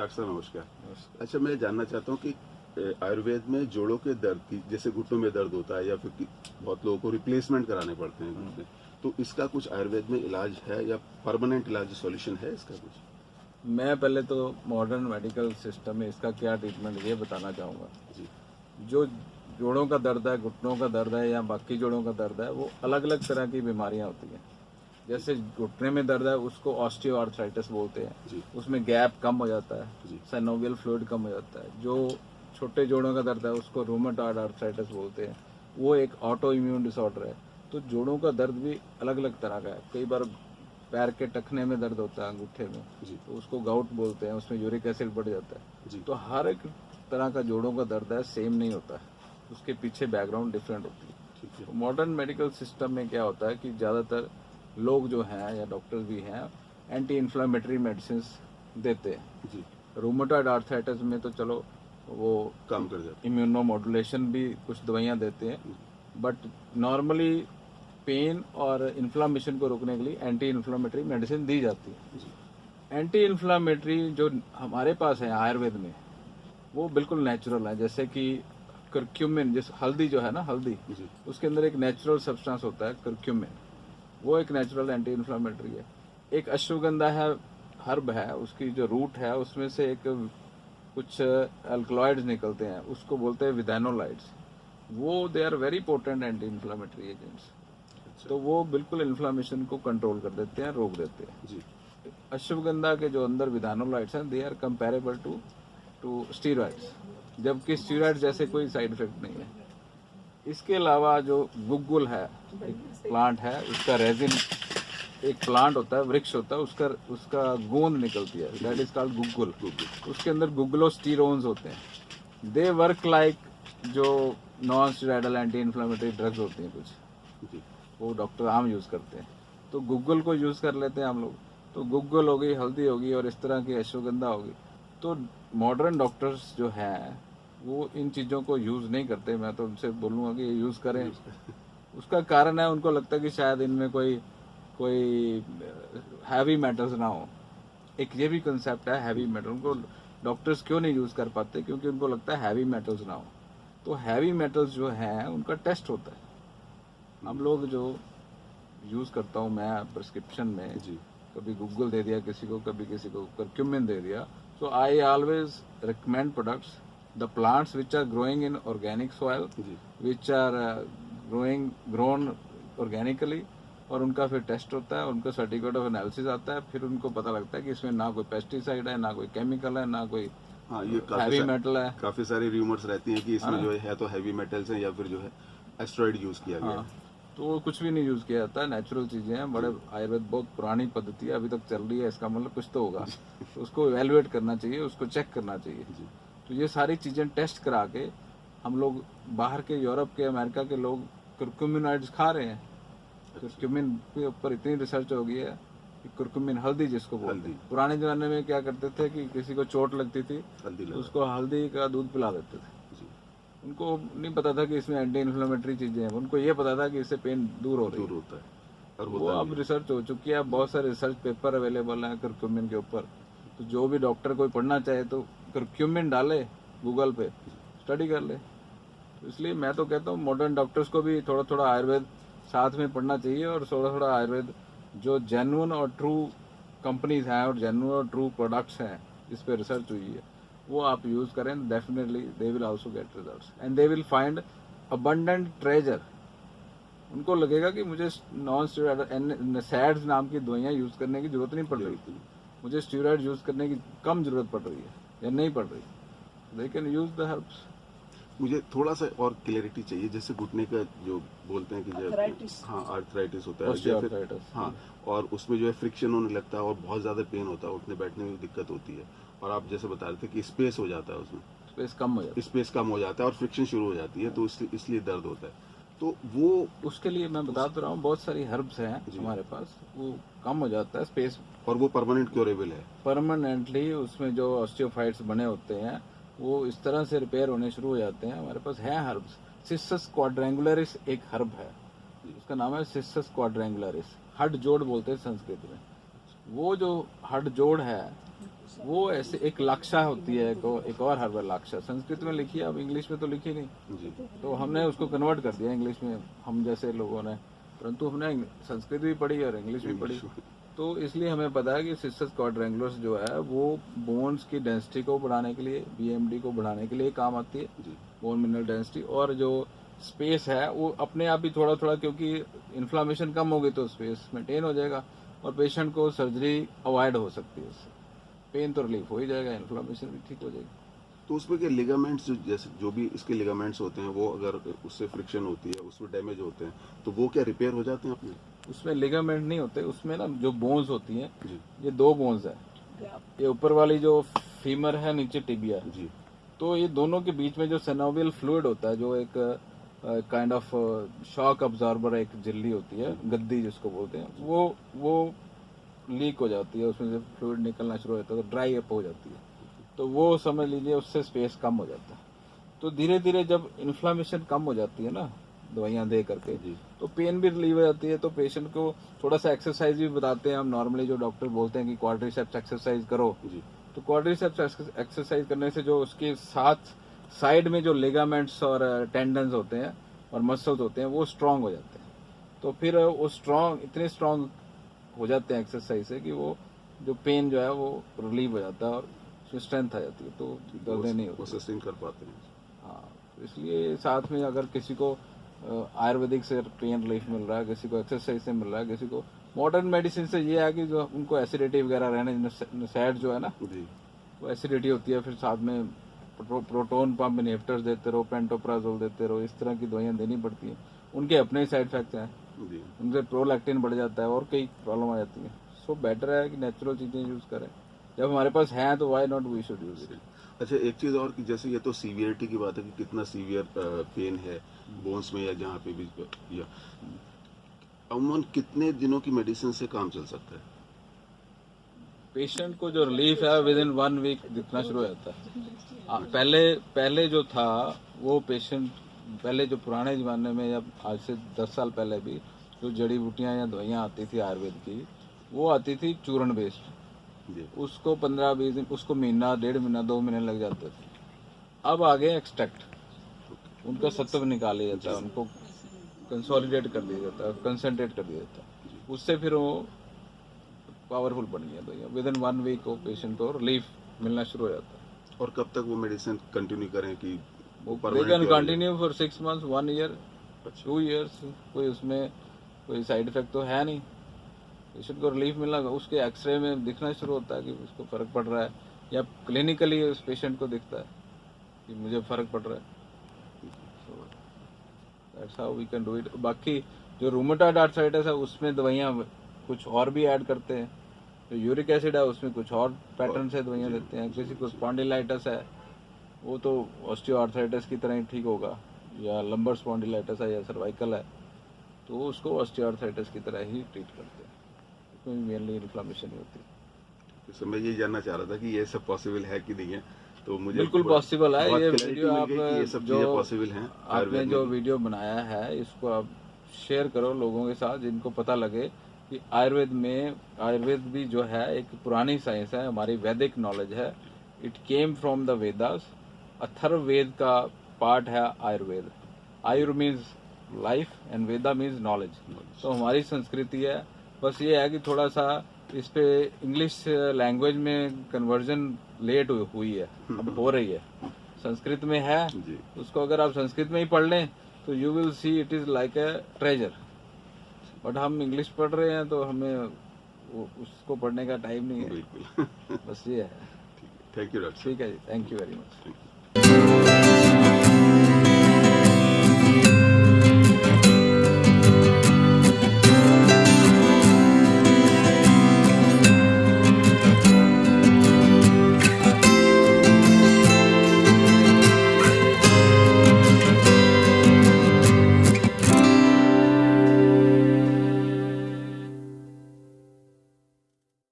Doctor साहब नमस्कार। अच्छा, मैं जानना चाहता हूँ कि आयुर्वेद में जोड़ों के दर्द की, जैसे घुटनों में दर्द होता है या फिर बहुत लोगों को रिप्लेसमेंट कराने पड़ते हैं घुटने, तो इसका कुछ आयुर्वेद में इलाज है या परमानेंट इलाज सॉल्यूशन है इसका कुछ? मैं पहले तो मॉडर्न मेडिकल सिस्टम में इसका क्या ट्रीटमेंट ये बताना चाहूँगा। जी जो जोड़ों का दर्द है, घुटनों का दर्द है या बाकी जोड़ों का दर्द है, वो अलग अलग तरह की बीमारियां होती हैं। जैसे घुटने में दर्द है उसको ऑस्टियोआर्थराइटिस बोलते हैं, जी उसमें गैप कम हो जाता है, जी साइनोवियल फ्लूइड कम हो जाता है। जो छोटे जोड़ों का दर्द है उसको रूमेटॉइड आर्थराइटिस बोलते हैं, वो एक ऑटो इम्यून डिसऑर्डर है। तो जोड़ों का दर्द भी अलग अलग तरह का है। कई बार पैर के टखने में दर्द होता है, अंगूठे में, जी तो उसको गाउट बोलते हैं, उसमें यूरिक एसिड बढ़ जाता है। जी तो हर एक तरह का जोड़ों का दर्द है, सेम नहीं होता है, उसके पीछे बैकग्राउंड डिफरेंट होती है। ठीक है। तो मॉडर्न मेडिकल सिस्टम में क्या होता है कि ज़्यादातर लोग जो हैं या डॉक्टर्स भी हैं एंटी इन्फ्लामेटरी मेडिसिन देते हैं। जी रूमेटॉइड आर्थराइटिस में तो चलो वो काम कर जाता इम्यूनो मॉड्यूलेशन भी कुछ दवाइयाँ देते हैं, है। बट नॉर्मली पेन और इन्फ्लामेशन को रोकने के लिए एंटी इन्फ्लामेटरी मेडिसिन दी जाती है। जी एंटी इन्फ्लामेटरी जो हमारे पास है आयुर्वेद में, वो बिल्कुल नेचुरल है। जैसे कि करक्यूमिन, जैसे हल्दी जो है ना, हल्दी, जी उसके अंदर एक नेचुरल सब्सटेंस होता है करक्यूमिन, वो एक नेचुरल एंटी इन्फ्लामेटरी है। एक अश्वगंधा है, हर्ब है, उसकी जो रूट है उसमें से एक कुछ अल्कलॉइड्स निकलते हैं, उसको बोलते हैं विदानोलाइड्स। वो they are very potent anti inflammatory agents. अच्छा तो वो बिल्कुल इन्फ्लामेशन को कंट्रोल कर देते हैं, रोक देते हैं। जी अश्वगंधा के जो अंदर विदानोलाइड्स हैं, they are comparable to steroids, जबकि स्टीरॉइड जैसे कोई साइड इफेक्ट नहीं है। इसके अलावा जो गुग्गुल है, एक प्लांट है, उसका रेजिन, एक प्लांट होता है, वृक्ष होता है, उसका उसका गोंद निकलती है, दैट इज कॉल्ड गुग्गुल। उसके अंदर गुग्गुलोस्टीरोन्स होते हैं। दे वर्क लाइक जो non steroidal anti inflammatory drugs होती हैं कुछ, जी वो डॉक्टर आम यूज़ करते हैं। तो गूगल को यूज़ कर लेते हैं हम लोग। तो गूगल हो गई, हल्दी होगी और इस तरह की अश्वगंधा होगी। तो मॉडर्न डॉक्टर्स जो हैं वो इन चीज़ों को यूज़ नहीं करते। मैं तो उनसे बोलूँगा कि ये यूज़ करें। उसका कारण है, उनको लगता है कि शायद इनमें कोई कोई हैवी मेटल्स ना हो। एक ये भी कंसेप्ट है हैवी मेटल, उनको डॉक्टर्स क्यों नहीं यूज़ कर पाते, क्योंकि उनको लगता है हैवी मेटल्स ना हो। तो हैवी मेटल्स जो हैं उनका टेस्ट होता है। हम लोग जो यूज़ करता हूँ मैं प्रिस्क्रिप्शन में, जी कभी गूगल दे दिया किसी को, कभी किसी को करक्यूमिन दे दिया। So I always recommend products the plants which are growing in organic soil, जी विच आर ग्रोन ऑर्गेनिकली, और उनका फिर टेस्ट होता है, उनका सर्टिफिकेट ऑफ एनालिसिस आता है, फिर उनको पता लगता है कि इसमें ना कोई पेस्टिसाइड है, ना कोई केमिकल है, ना कोई हाँ, ये हैवी मेटल है। काफी सारी रूमर्स रहती हैं कि इसमें जो है तो हैवी मेटल्स हैं या फिर जो है एस्टेरॉइड यूज किया गया हाँ, है। तो वो कुछ भी नहीं यूज़ किया जाता है, नेचुरल चीज़ें हैं। बड़े आयुर्वेद बहुत पुरानी पद्धति है, अभी तक चल रही है, इसका मतलब कुछ तो होगा। तो उसको एवेलुएट करना चाहिए, उसको चेक करना चाहिए। जी तो ये सारी चीज़ें टेस्ट करा के हम लोग, बाहर के यूरोप के, अमेरिका के लोग कुरकुमिनॉइड्स खा रहे हैं। कुरकुमिन के ऊपर इतनी रिसर्च हो गई है कि कुरकुमिन, हल्दी जिसको बोलते हल्दी। हैं, पुराने ज़माने में क्या करते थे कि किसी को चोट लगती थी हल्दी तो लगा उसको हल्दी का दूध पिला देते थे। जी उनको नहीं पता था कि इसमें एंटी इन्फ्लेमेटरी चीज़ें हैं, उनको ये पता था कि इससे पेन दूर हो रही है। दूर होता है और वो होता अब भी है। रिसर्च हो चुकी है, अब बहुत सारे रिसर्च पेपर अवेलेबल हैं करक्यूमिन के ऊपर। तो जो भी डॉक्टर कोई पढ़ना चाहे तो करक्यूमिन डाले गूगल पे, स्टडी कर ले। तो इसलिए मैं तो कहता हूँ मॉडर्न डॉक्टर्स को भी थोड़ा थोड़ा आयुर्वेद साथ में पढ़ना चाहिए, और थोड़ा थोड़ा आयुर्वेद जो जेन्युइन और ट्रू कंपनीज हैं और जेन्युइन और ट्रू प्रोडक्ट्स हैं जिस पे रिसर्च हुई है, वो आप यूज़ करें, definitely they will also get results and they will find abundant treasure. उनको लगेगा कि मुझे नॉन स्टेरॉइड सैड्स नाम की दवाइयाँ यूज़ करने की जरूरत नहीं पड़ रही, मुझे स्टेरॉइड यूज़ करने की कम जरूरत पड़ रही है या नहीं पड़ रही, they can use the herbs. मुझे थोड़ा सा और क्लैरिटी चाहिए, जैसे घुटने का जो बोलते हैं कि जब हाँ आर्थराइटिस होता है या फिर ऑस्टियोआर्थराइटिस। हाँ, और उसमें जो है फ्रिक्शन होने लगता है और बहुत ज़्यादा पेन होता है, उठने बैठने में दिक्कत होती है, और आप जैसे बता रहे थे कि स्पेस हो जाता है, उसमें स्पेस कम हो जाता है। स्पेस कम हो जाता है और फ्रिक्शन शुरू हो जाती है, तो इसलिए दर्द होता है। तो वो उसके लिए मैं बता तो रहा हूँ, बहुत सारी हर्ब्स हैं जी। हमारे पास, वो कम हो जाता है स्पेस और वो परमानेंट क्योरेबल है। परमानेंटली। उसमें जो ऑस्टियोफाइट्स बने होते हैं वो इस तरह से रिपेयर होने शुरू हो जाते हैं। हमारे पास है हर्ब्स। सिसस क्वाड्रेंगुलरिस एक हर्ब है, उसका नाम है सिसस क्वाड्रेंगुलरिस, हड जोड़ बोलते हैं संस्कृत में। वो जो हड जोड़ है वो ऐसे एक लाक्षा होती है, एक और हर्बल लाक्षा संस्कृत में लिखी है, अब इंग्लिश में तो लिखी नहीं, जी तो हमने उसको कन्वर्ट कर दिया इंग्लिश में, हम जैसे लोगों ने, परंतु हमने संस्कृत भी पढ़ी और इंग्लिश भी पढ़ी, तो इसलिए हमें पता है कि सिस्टस क्वाड्रेंगुलर्स जो है वो बोन्स की डेंसिटी को बढ़ाने के लिए, बीएमडी को बढ़ाने के लिए काम आती है, जी बोन मिनरल डेंसिटी, और जो स्पेस है वो अपने आप ही थोड़ा थोड़ा, क्योंकि इन्फ्लामेशन कम होगी तो स्पेस मेंटेन हो जाएगा और पेशेंट को सर्जरी अवॉइड हो सकती है, उससे पेन तो रिलीफ हो ही जाएगा, इन्फ्लामेशन भी ठीक हो जाएगी। तो उसमें के लिगामेंट्स जैसे जो भी इसके लिगामेंट्स होते हैं वो अगर उससे फ्रिक्शन होती है, उसमें डैमेज होते हैं, तो वो क्या रिपेयर हो जाते हैं अपने? उसमें लिगामेंट नहीं होते, उसमें ना जो बोन्स होती हैं, जी ये दो बोन्स है, ये ऊपर वाली जो फीमर है, नीचे टिबिया, जी तो ये दोनों के बीच में जो सेनोवियल फ्लूइड होता है, जो एक काइंड ऑफ शॉक अब्जॉर्बर, एक झिल्ली होती है, गद्दी जिसको बोलते हैं, वो लीक हो जाती है, उसमें से फ्लूइड निकलना शुरू हो जाता है, तो ड्राई अप हो जाती है, तो वो समझ लीजिए उससे स्पेस कम हो जाता है। तो धीरे धीरे जब इन्फ्लामेशन कम हो जाती है ना दवाइयाँ दे करके, जी तो पेन भी रिलीव हो जाती है, तो पेशेंट को थोड़ा सा एक्सरसाइज भी बताते हैं हम, नॉर्मली जो डॉक्टर बोलते हैं कि क्वाड्रिसेप्स एक्सरसाइज करो, जी तो क्वाड्रिसेप्स एक्सरसाइज करने से जो उसके साथ साइड में जो लिगामेंट्स और टेंडन्स होते हैं और मसल्स होते हैं वो स्ट्रांग हो जाते हैं, तो फिर वो इतने स्ट्रांग हो जाते हैं एक्सरसाइज से कि वो जो पेन जो है वो रिलीव हो जाता है और उसमें स्ट्रेंथ आ जाती है, तो दर्दें नहीं वो होती। सस्टेन कर पाते हैं। हाँ, तो इसलिए साथ में अगर किसी को आयुर्वेदिक से पेन रिलीफ मिल रहा है, किसी को एक्सरसाइज से मिल रहा है, किसी को मॉडर्न मेडिसिन से, ये है कि जो उनको एसिडिटी वगैरह रहने, नसैड जो है ना, जी वो एसिडिटी होती है, फिर साथ में प्रोटोन पंप इनहिबिटर्स देते रहो, पेंटोप्राजोल देते रहो, इस तरह की दवाइयाँ देनी पड़ती हैं, उनके अपने साइड इफेक्ट्स हैं, जी उनसे प्रोलैक्टिन बढ़ जाता है और कई प्रॉब्लम आ जाती है। सो बेटर है कि नेचुरल चीज़ें यूज़ करें, जब हमारे पास हैं तो why not we should use it. अच्छा, एक चीज और कि जैसे ये तो सीवियरिटी की बात है कि कितना सीवियर पेन है बोन्स में या जहाँ पे भी, या अमूमन कितने दिनों की मेडिसिन से काम चल सकता है? पेशेंट को जो रिलीफ है विद इन 1 वीक दिखना शुरू हो जाता है। पहले जो था वो पेशेंट, पहले जो पुराने ज़माने में या आज से 10 साल पहले भी जो जड़ी बूटियाँ या दवाइयाँ आती थी आयुर्वेद की, वो आती थी चूर्ण बेस्ड, जी उसको 15-20 दिन, उसको महीना, 1.5 महीना, 2 महीने लग जाते थे। अब आ गए एक्सट्रैक्ट, उनका सत्व निकाल लिया जाता है, उनको कंसोलिडेट कर दिया जाता है, कंसनट्रेट कर दिया जाता है, उससे फिर वो पावरफुल बन गया, तो विद इन 1 वीक को पेशेंट को रिलीफ मिलना शुरू हो जाता है। और कब तक वो मेडिसिन कंटिन्यू करें कि वो they permanent can continue for 6 months, 1 year, अच्छा 2 ईयर्स, कोई उसमें कोई साइड इफेक्ट तो है नहीं, पेशेंट को रिलीफ मिलना, उसके एक्सरे में दिखना शुरू होता है कि उसको फर्क पड़ रहा है, या क्लिनिकली उस पेशेंट को दिखता है कि मुझे फर्क पड़ रहा है। So that's how we can do it. बाकी जो रूमेटॉइड आर्थराइटिस है उसमें दवाइयाँ कुछ और भी ऐड करते हैं, जो यूरिक एसिड है उसमें कुछ और पैटर्न से दवाइयाँ देते हैं, किसी को स्पॉन्डिलाइटिस है वो तो ऑस्टियोआर्थराइटिस की तरह ही ठीक होगा, या लंबर स्पॉन्डिलाइटिस है या सर्वाइकल है तो उसको ऑस्टियोआर्थराइटिस की तरह ही ट्रीट करते हैं, उसमें मेनली इन्फ्लामेशन ही होती है। तो मैं ये जानना चाह रहा था कि ये सब पॉसिबल है कि नहीं है, तो मुझे बिल्कुल पॉसिबल है, बहुत ये clarity वीडियो मिल आप गई कि ये सब चीजें पॉसिबल हैं आपने आयुर्वेद जो में भी। वीडियो बनाया है इसको आप शेयर करो लोगों के साथ, जिनको पता लगे कि आयुर्वेद भी जो है एक पुरानी साइंस है, हमारी वैदिक नॉलेज है, it came from the Vedas, Atharvaveda का पार्ट है Ayurveda. Ayur means life and veda means knowledge, तो हमारी संस्कृति है, बस ये है कि थोड़ा सा इस पे इंग्लिश लैंग्वेज में कन्वर्जन लेट हुई है, अब हो रही है, संस्कृत में है, जी उसको अगर आप संस्कृत में ही पढ़ लें तो you will see it is like a treasure, but हम इंग्लिश पढ़ रहे हैं तो हमें उसको पढ़ने का टाइम नहीं है, बिल्कुल बस ये है। Thank you doctor. ठीक है जी, thank you very much. Thank you.